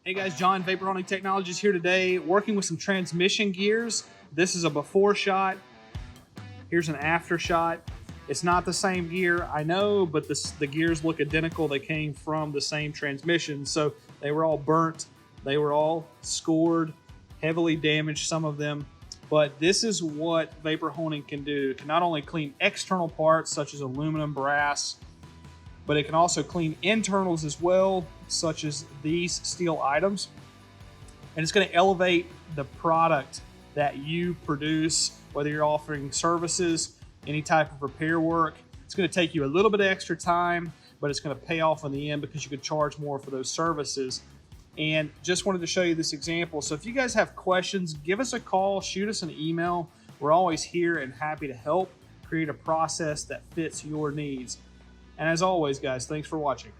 Hey guys, John, Vapor Hunting Technologies here today, working with some transmission gears. This is a before shot. Here's an after shot. It's not the same gear, I know, but the gears look identical. They came from the same transmission, so they were all burnt. They were all scored, heavily damaged, some of them. But this is what vapor honing can do. It can not only clean external parts such as aluminum, brass, but it can also clean internals as well, such as these steel items. And it's going to elevate the product that you produce, whether you're offering services, any type of repair work. It's going to take you a little bit of extra time, but it's going to pay off in the end because you could charge more for those services. And just wanted to show you this example. So if you guys have questions, give us a call, shoot us an email. We're always here and happy to help create a process that fits your needs. And as always, guys, thanks for watching.